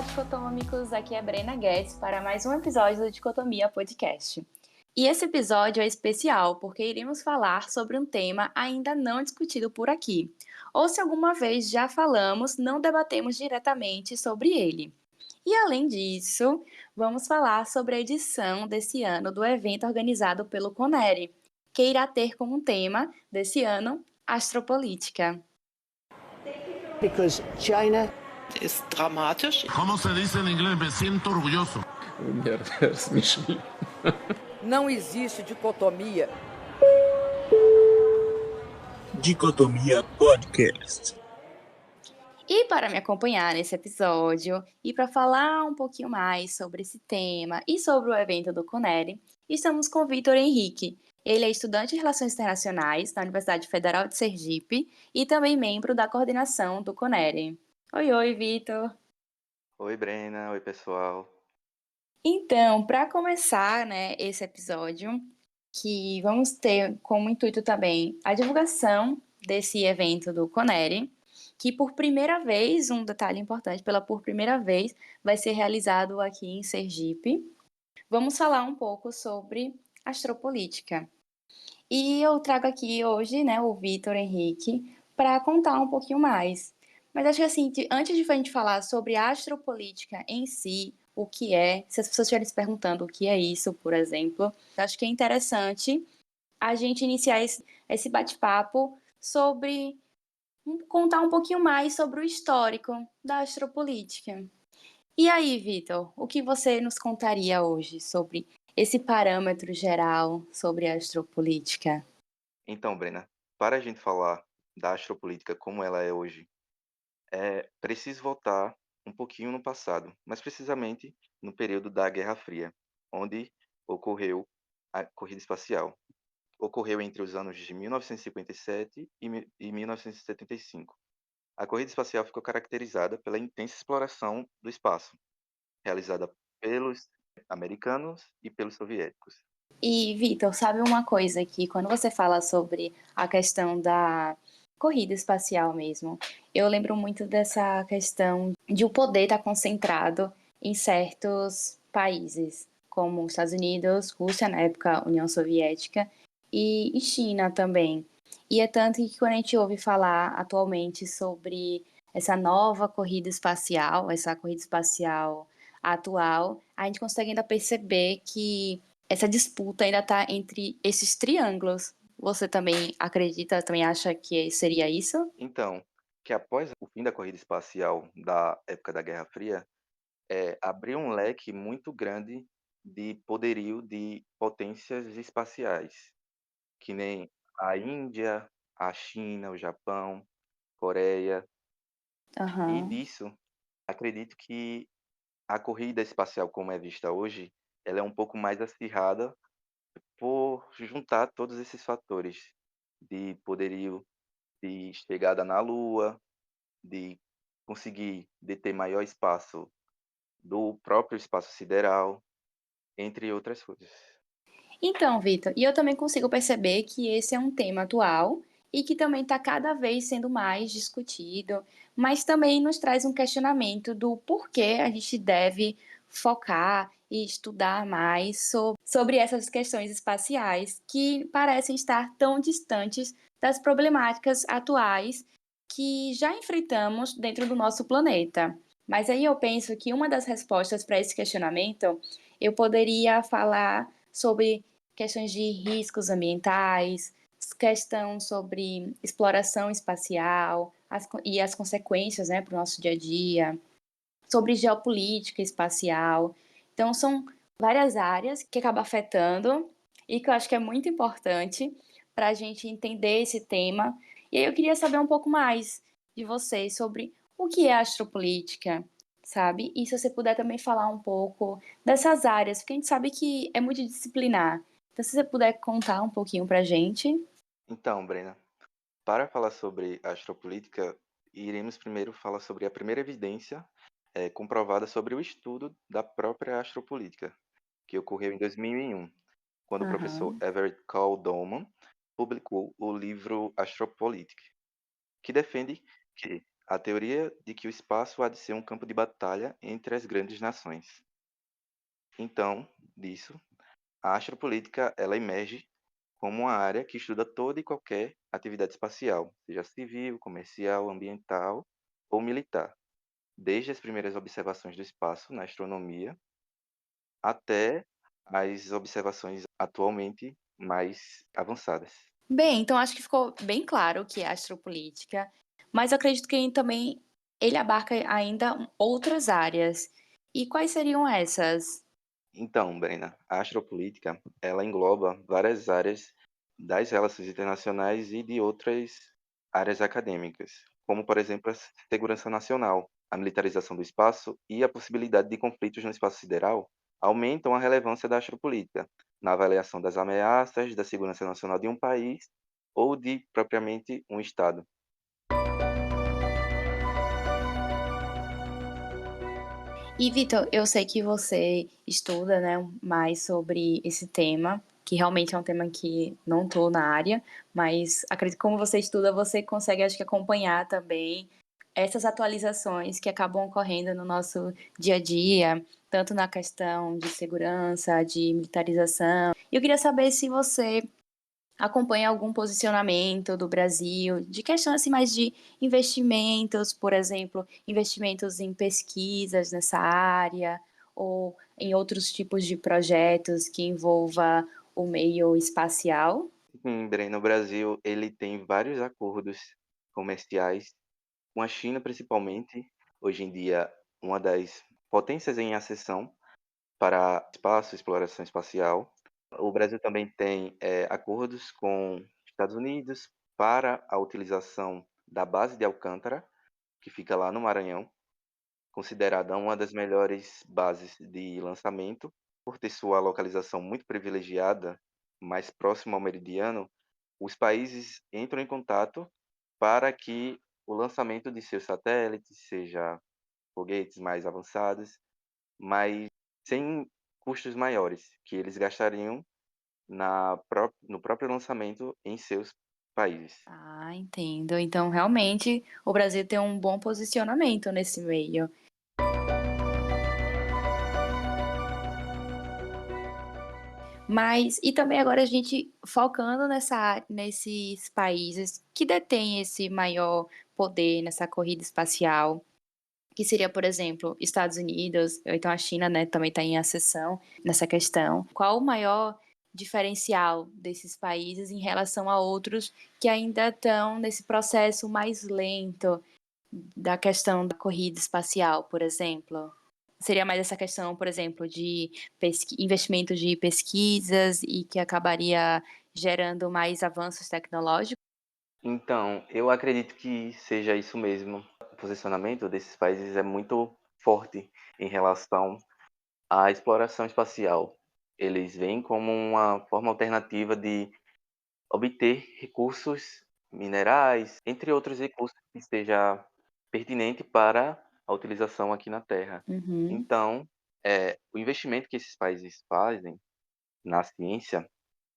Olá, dicotômicos! Aqui é Brena Guedes para mais um episódio do Dicotomia Podcast. E esse episódio é especial porque iremos falar sobre um tema ainda não discutido por aqui. Ou se alguma vez já falamos, não debatemos diretamente sobre ele. E além disso, vamos falar sobre a edição desse ano do evento organizado pelo CONERE, que irá ter como tema desse ano Astropolítica. Because China ist dramatisch. ¿Cómo se dice en inglés? Me siento orgulloso. Não existe dicotomia. Dicotomia Podcast. E para me acompanhar nesse episódio e para falar um pouquinho mais sobre esse tema e sobre o evento do CONERE, estamos com o Vitor Henrique. Ele é estudante de Relações Internacionais da Universidade Federal de Sergipe e também membro da coordenação do CONERE. Oi, Vitor! Oi, Brena. Oi, pessoal. Então, para começar, esse episódio, que vamos ter como intuito também a divulgação desse evento do CONERE, que por primeira vez, um detalhe importante, por primeira vez, vai ser realizado aqui em Sergipe. Vamos falar um pouco sobre astropolítica. E eu trago aqui hoje, o Vitor Henrique, para contar um pouquinho mais. Mas acho que assim, antes de a gente falar sobre a astropolítica em si, o que é, se as pessoas estiverem se perguntando o que é isso, por exemplo, acho que é interessante a gente iniciar esse bate-papo sobre contar um pouquinho mais sobre o histórico da astropolítica. E aí, Vitor, o que você nos contaria hoje sobre esse parâmetro geral sobre a astropolítica? Então, Brena, para a gente falar da astropolítica como ela é hoje, é preciso voltar um pouquinho no passado, mais precisamente no período da Guerra Fria, onde ocorreu a corrida espacial. Ocorreu entre os anos de 1957 e 1975. A corrida espacial ficou caracterizada pela intensa exploração do espaço, realizada pelos americanos e pelos soviéticos. E, Vitor, sabe uma coisa que quando você fala sobre a questão da corrida espacial mesmo, eu lembro muito dessa questão de o poder estar concentrado em certos países, como os Estados Unidos, Rússia, na época União Soviética, e China também. E é tanto que quando a gente ouve falar atualmente sobre essa nova corrida espacial, essa corrida espacial atual, a gente consegue ainda perceber que essa disputa ainda está entre esses triângulos. Você também acredita, também acha que seria isso? Então, que após o fim da corrida espacial da época da Guerra Fria, abriu um leque muito grande de poderio de potências espaciais, que nem a Índia, a China, o Japão, Coreia. E Aham. disso, acredito que a corrida espacial como é vista hoje, ela é um pouco mais acirrada por juntar todos esses fatores de poderio de chegada na Lua, de conseguir deter maior espaço do próprio espaço sideral, entre outras coisas. Então, Vitor, e eu também consigo perceber que esse é um tema atual e que também está cada vez sendo mais discutido, mas também nos traz um questionamento do porquê a gente deve focar e estudar mais sobre essas questões espaciais que parecem estar tão distantes das problemáticas atuais que já enfrentamos dentro do nosso planeta. Mas aí eu penso que uma das respostas para esse questionamento eu poderia falar sobre questões de riscos ambientais, questão sobre exploração espacial e as consequências, para o nosso dia a dia, sobre geopolítica espacial. Então, são várias áreas que acabam afetando e que eu acho que é muito importante para a gente entender esse tema. E aí eu queria saber um pouco mais de vocês sobre o que é astropolítica, sabe? E se você puder também falar um pouco dessas áreas, porque a gente sabe que é multidisciplinar. Então, se você puder contar um pouquinho para a gente. Então, Brena, para falar sobre astropolítica, iremos primeiro falar sobre a primeira evidência comprovada sobre o estudo da própria astropolítica, que ocorreu em 2001, quando o professor Everett Cole Doman publicou o livro Astropolítica, que defende que a teoria de que o espaço há de ser um campo de batalha entre as grandes nações. Então, disso, a astropolítica ela emerge como uma área que estuda toda e qualquer atividade espacial, seja civil, comercial, ambiental ou militar, desde as primeiras observações do espaço na astronomia até as observações atualmente mais avançadas. Bem, então acho que ficou bem claro o que é astropolítica, mas eu acredito que também ele abarca ainda outras áreas. E quais seriam essas? Então, Brena, a astropolítica, ela engloba várias áreas das relações internacionais e de outras áreas acadêmicas, como, por exemplo, a segurança nacional, a militarização do espaço e a possibilidade de conflitos no espaço sideral aumentam a relevância da astropolítica na avaliação das ameaças da segurança nacional de um país ou de propriamente um estado. E, Vitor, eu sei que você estuda, né, mais sobre esse tema, que realmente é um tema que não estou na área, mas acredito que como você estuda, você consegue, acho que, acompanhar também essas atualizações que acabam ocorrendo no nosso dia a dia, tanto na questão de segurança, de militarização. E eu queria saber se você acompanha algum posicionamento do Brasil, de questão assim mais de investimentos, por exemplo, investimentos em pesquisas nessa área, ou em outros tipos de projetos que envolva o meio espacial? Breno, o Brasil ele tem vários acordos comerciais com a China, principalmente, hoje em dia, uma das potências em ascensão para espaço, exploração espacial. O Brasil também tem acordos com Estados Unidos para a utilização da base de Alcântara, que fica lá no Maranhão, considerada uma das melhores bases de lançamento, por ter sua localização muito privilegiada, mais próximo ao meridiano. Os países entram em contato para que o lançamento de seus satélites seja foguetes mais avançados, mas sem custos maiores, que eles gastariam no próprio lançamento em seus países. Ah, entendo. Então, realmente, o Brasil tem um bom posicionamento nesse meio. Mas, e também agora a gente focando nesses países que detêm esse maior poder nessa corrida espacial, que seria, por exemplo, Estados Unidos, ou então a China, né, também está em ascensão nessa questão. Qual o maior diferencial desses países em relação a outros que ainda estão nesse processo mais lento da questão da corrida espacial, por exemplo? Seria mais essa questão, por exemplo, de investimento de pesquisas e que acabaria gerando mais avanços tecnológicos? Então, eu acredito que seja isso mesmo. O posicionamento desses países é muito forte em relação à exploração espacial. Eles veem como uma forma alternativa de obter recursos minerais, entre outros recursos que seja pertinente para a utilização aqui na Terra. Uhum. Então, o investimento que esses países fazem na ciência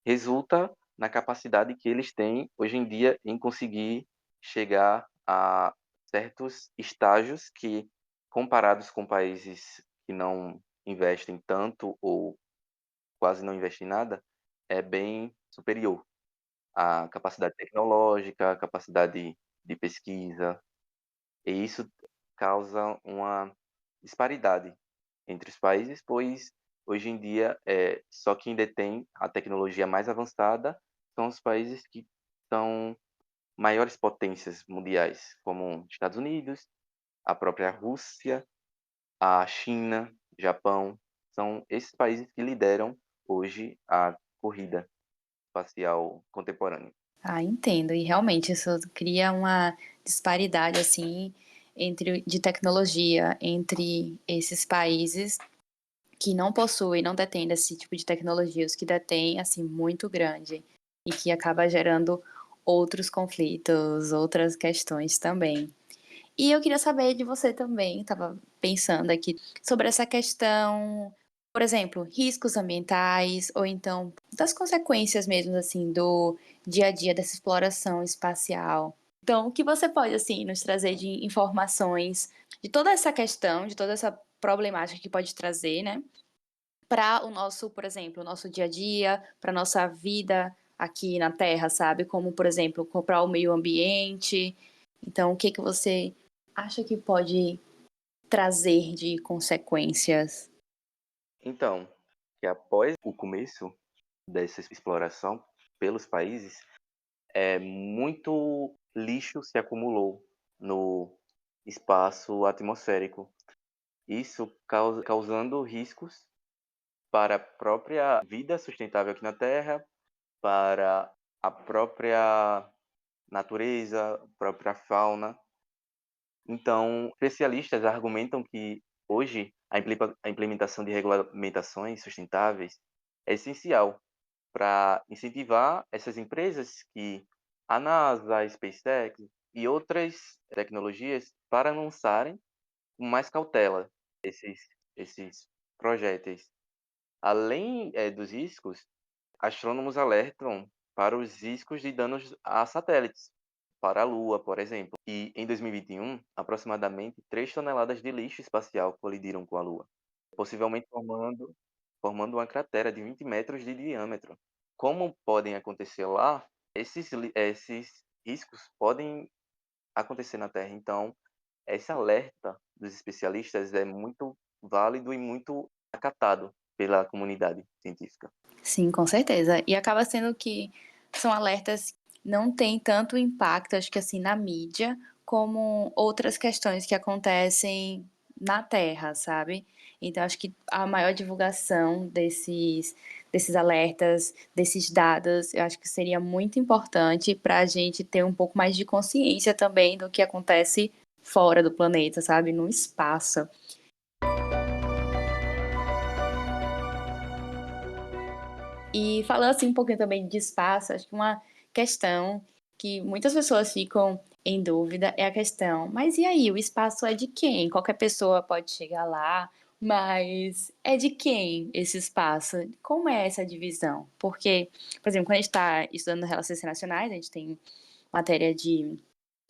resulta na capacidade que eles têm hoje em dia em conseguir chegar a certos estágios que, comparados com países que não investem tanto ou quase não investem em nada, é bem superior. A capacidade tecnológica, a capacidade de pesquisa, e isso causa uma disparidade entre os países, pois hoje em dia só quem detém a tecnologia mais avançada são os países que são maiores potências mundiais, como Estados Unidos, a própria Rússia, a China, Japão, são esses países que lideram hoje a corrida espacial contemporânea. Ah, entendo. E realmente isso cria uma disparidade assim de tecnologia entre esses países que não possuem, não detêm esse tipo de tecnologia, os que detêm assim muito grande e que acaba gerando outros conflitos, outras questões também. E eu queria saber de você também, estava pensando aqui sobre essa questão, por exemplo, riscos ambientais ou então das consequências mesmo assim do dia a dia dessa exploração espacial. Então, o que você pode, assim, nos trazer de informações de toda essa questão, de toda essa problemática que pode trazer, né, para o nosso, por exemplo, o nosso dia a dia, para nossa vida aqui na Terra, sabe? Como, por exemplo, para o meio ambiente. Então, o que que você acha que pode trazer de consequências? Então, que após o começo dessa exploração pelos países, muito lixo se acumulou no espaço atmosférico. Isso causando riscos para a própria vida sustentável aqui na Terra, para a própria natureza, própria fauna. Então, especialistas argumentam que hoje a implementação de regulamentações sustentáveis é essencial para incentivar essas empresas que a NASA, a SpaceX e outras tecnologias para lançarem com mais cautela esses projéteis. Além, dos riscos, astrônomos alertam para os riscos de danos a satélites, para a Lua, por exemplo. E em 2021, aproximadamente 3 toneladas de lixo espacial colidiram com a Lua, possivelmente formando uma cratera de 20 metros de diâmetro. Como podem acontecer lá, esses riscos podem acontecer na Terra. Então, esse alerta dos especialistas é muito válido e muito acatado pela comunidade científica. Sim, com certeza. E acaba sendo que são alertas que não têm tanto impacto, acho que assim, na mídia, como outras questões que acontecem na Terra, sabe? Então, acho que a maior divulgação desses alertas, desses dados, eu acho que seria muito importante para a gente ter um pouco mais de consciência também do que acontece fora do planeta, sabe? No espaço. E falando assim um pouquinho também de espaço, acho que uma questão que muitas pessoas ficam em dúvida é a questão, mas e aí, o espaço é de quem? Qualquer pessoa pode chegar lá, mas é de quem esse espaço? Como é essa divisão? Porque, por exemplo, quando a gente está estudando relações internacionais, a gente tem matéria de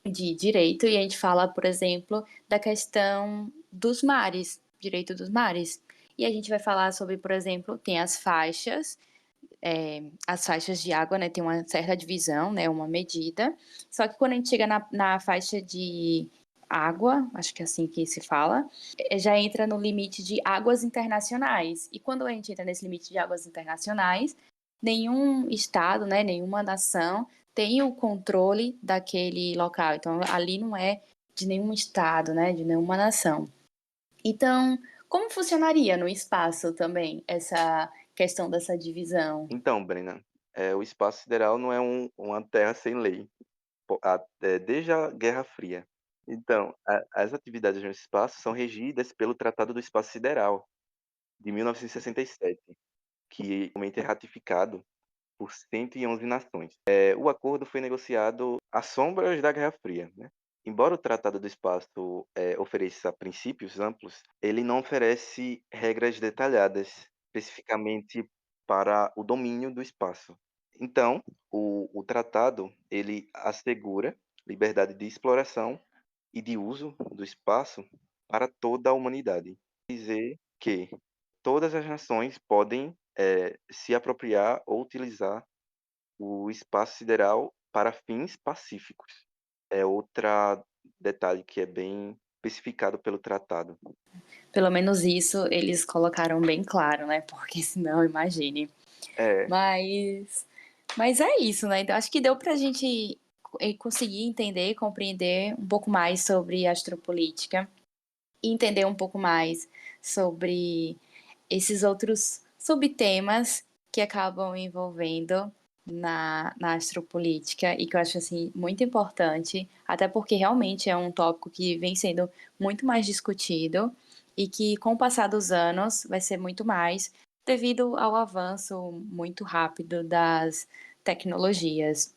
direito e a gente fala, por exemplo, da questão dos mares, direito dos mares. E a gente vai falar sobre, por exemplo, tem as faixas de água, né, tem uma certa divisão, né, uma medida. Só que quando a gente chega na faixa de água, acho que é assim que se fala, já entra no limite de águas internacionais. E quando a gente entra nesse limite de águas internacionais, nenhum estado, né, nenhuma nação tem o controle daquele local. Então, ali não é de nenhum estado, né, de nenhuma nação. Então, como funcionaria no espaço também essa questão dessa divisão? Então, Brena, o espaço sideral não é uma terra sem lei, desde a Guerra Fria. Então, as atividades no espaço são regidas pelo Tratado do Espaço Sideral, de 1967, que atualmente é ratificado por 111 nações. O acordo foi negociado às sombras da Guerra Fria, né? Embora o Tratado do Espaço ofereça princípios amplos, ele não oferece regras detalhadas, especificamente para o domínio do espaço. Então, o tratado ele assegura liberdade de exploração e de uso do espaço para toda a humanidade. Dizer que todas as nações podem se apropriar ou utilizar o espaço sideral para fins pacíficos. É outro detalhe que é bem especificado pelo tratado. Pelo menos isso eles colocaram bem claro, né? Porque senão, imagine. É, Mas, mas é isso, né? Então acho que deu pra gente conseguir entender e compreender um pouco mais sobre astropolítica e entender um pouco mais sobre esses outros subtemas que acabam envolvendo na astropolítica e que eu acho assim muito importante, até porque realmente é um tópico que vem sendo muito mais discutido e que com o passar dos anos vai ser muito mais devido ao avanço muito rápido das tecnologias.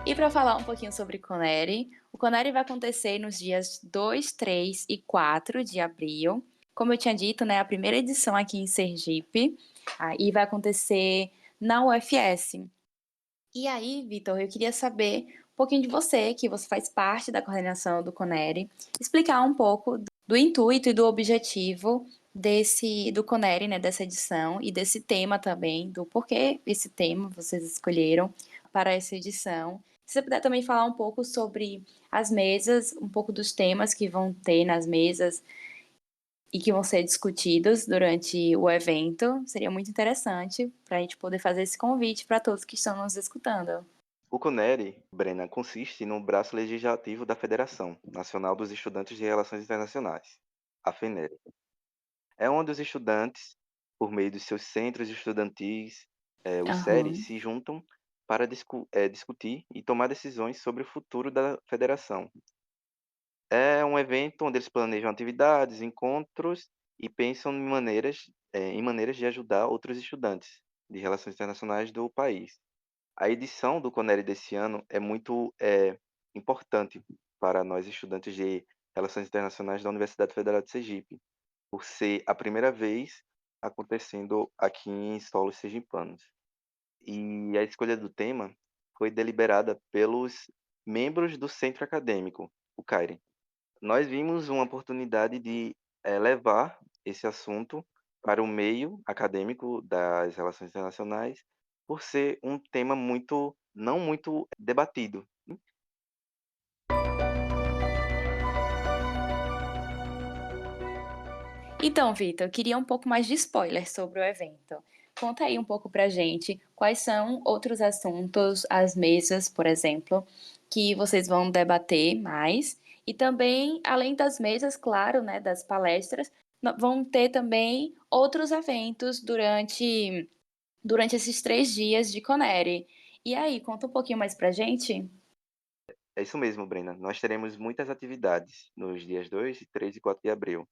E para falar um pouquinho sobre o Conere vai acontecer nos dias 2, 3 e 4 de abril. Como eu tinha dito, né, a primeira edição aqui em Sergipe, e vai acontecer na UFS. E aí, Vitor, eu queria saber um pouquinho de você, que você faz parte da coordenação do CONERE, explicar um pouco do intuito e do objetivo do CONERE, né, dessa edição, e desse tema também, do porquê esse tema vocês escolheram para essa edição. Se você puder também falar um pouco sobre as mesas, um pouco dos temas que vão ter nas mesas e que vão ser discutidos durante o evento, seria muito interessante para a gente poder fazer esse convite para todos que estão nos escutando. O CONERE, Brena, consiste no braço legislativo da Federação Nacional dos Estudantes de Relações Internacionais, a FENERE. É onde os estudantes, por meio dos seus centros estudantis, os SERES, se juntam para discutir e tomar decisões sobre o futuro da federação. É um evento onde eles planejam atividades, encontros e pensam em maneiras de ajudar outros estudantes de relações internacionais do país. A edição do CONERE desse ano é muito importante para nós estudantes de relações internacionais da Universidade Federal de Sergipe, por ser a primeira vez acontecendo aqui em solos sergipanos. E a escolha do tema foi deliberada pelos membros do centro acadêmico, o CAIRE. Nós vimos uma oportunidade de levar esse assunto para o meio acadêmico das relações internacionais, por ser um tema não muito debatido. Então, Vitor, eu queria um pouco mais de spoiler sobre o evento. Conta aí um pouco pra gente quais são outros assuntos, as mesas, por exemplo, que vocês vão debater mais. E também, além das mesas, claro, né, das palestras, vão ter também outros eventos durante esses 3 dias de Conere. E aí, conta um pouquinho mais pra gente? É isso mesmo, Brena. Nós teremos muitas atividades nos dias 2, 3 e 4 de abril.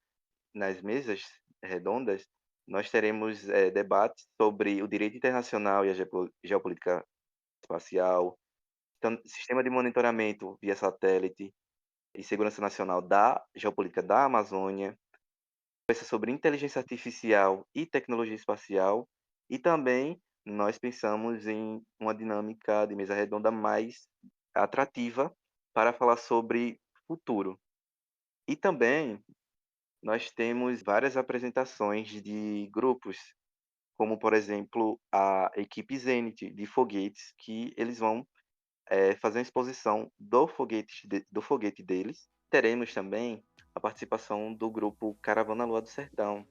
Nas mesas redondas, nós teremos debates sobre o direito internacional e a geopolítica espacial, sistema de monitoramento via satélite e segurança nacional da geopolítica da Amazônia, conversa sobre inteligência artificial e tecnologia espacial, e também nós pensamos em uma dinâmica de mesa redonda mais atrativa para falar sobre futuro. E também nós temos várias apresentações de grupos, como, por exemplo, a equipe Zenit de foguetes, que eles vão fazer uma exposição do foguete deles. Teremos também a participação do grupo Caravana Lua do Sertão,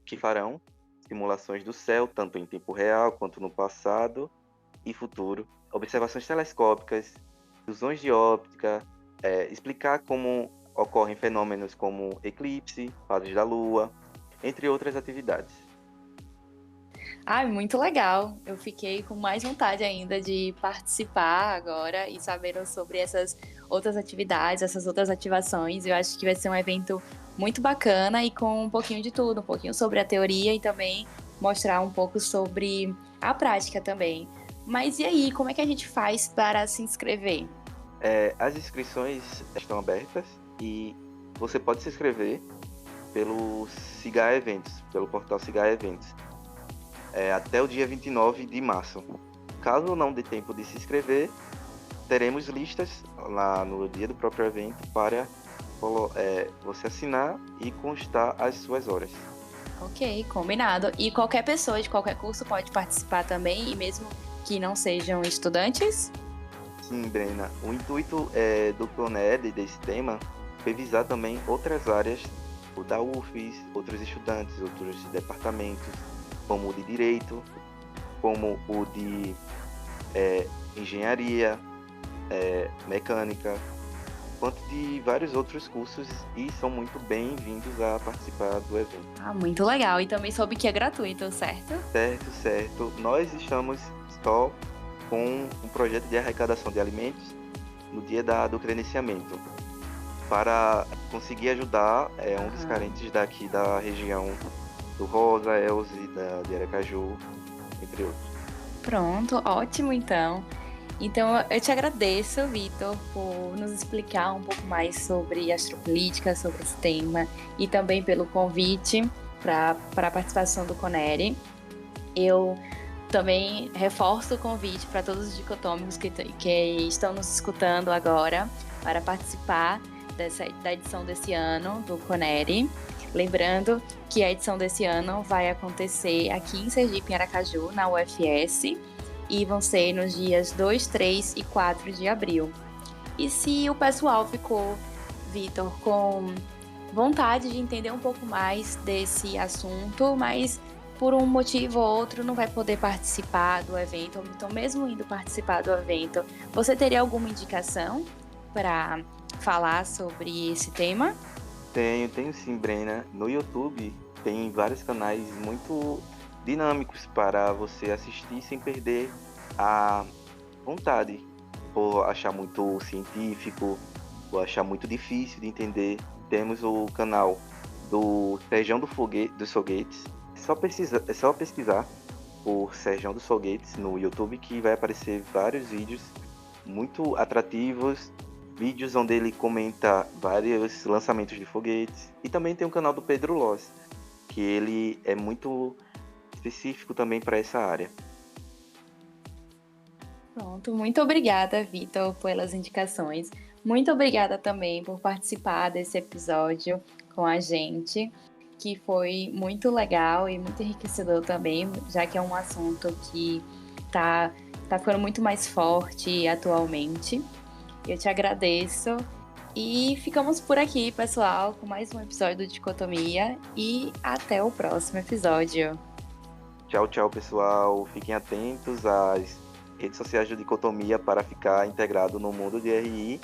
que farão simulações do céu, tanto em tempo real quanto no passado e futuro, observações telescópicas, ilusões de óptica, explicar como ocorrem fenômenos como eclipse, fases da Lua, entre outras atividades. Ah, muito legal. Eu fiquei com mais vontade ainda de participar agora e saber sobre essas outras atividades, essas outras ativações. Eu acho que vai ser um evento muito bacana e com um pouquinho de tudo, um pouquinho sobre a teoria e também mostrar um pouco sobre a prática também. Mas e aí, como é que a gente faz para se inscrever? As inscrições estão abertas e você pode se inscrever pelo Cigar Eventos, pelo portal Cigar Eventos, até o dia 29 de março. Caso não dê tempo de se inscrever, teremos listas lá no dia do próprio evento para você assinar e constar as suas horas. Ok, combinado. E qualquer pessoa de qualquer curso pode participar também, e mesmo que não sejam estudantes? Sim, Brena. O intuito do CONERE, desse tema, foi visar também outras áreas, o da UFES, outros estudantes, outros departamentos, como o de Direito, como o de Engenharia, Mecânica, quanto de vários outros cursos, e são muito bem-vindos a participar do evento. Ah, muito legal. E também soube que é gratuito, certo? Certo. Nós estamos só com um projeto de arrecadação de alimentos no dia do credenciamento, para conseguir ajudar um dos carentes daqui da região do Rosa, Elze, de Aracaju, entre outros. Pronto, ótimo então. Então eu te agradeço, Vitor, por nos explicar um pouco mais sobre astropolítica, sobre esse tema, e também pelo convite para a participação do CONERE. Eu Também reforço o convite para todos os dicotômicos que estão nos escutando agora para participar da edição desse ano do Conere. Lembrando que a edição desse ano vai acontecer aqui em Sergipe, em Aracaju, na UFS, e vão ser nos dias 2, 3 e 4 de abril. E se o pessoal ficou, Vitor, com vontade de entender um pouco mais desse assunto, mas por um motivo ou outro não vai poder participar do evento, ou então mesmo indo participar do evento, você teria alguma indicação para falar sobre esse tema? Tenho sim, Brena. No YouTube tem vários canais muito dinâmicos para você assistir sem perder a vontade, por achar muito científico, ou achar muito difícil de entender. Temos o canal do Serjão dos Foguetes. É só pesquisar por Serjão dos Foguetes no YouTube que vai aparecer vários vídeos muito atrativos, vídeos onde ele comenta vários lançamentos de foguetes. E também tem o canal do Pedro Loss, que ele é muito específico também para essa área. Pronto, muito obrigada, Vitor, pelas indicações. Muito obrigada também por participar desse episódio com a gente, que foi muito legal e muito enriquecedor também, já que é um assunto que tá ficando muito mais forte atualmente. Eu te agradeço e ficamos por aqui, pessoal, com mais um episódio do Dicotomia e até o próximo episódio. Tchau, pessoal. Fiquem atentos às redes sociais do Dicotomia para ficar integrado no mundo de RI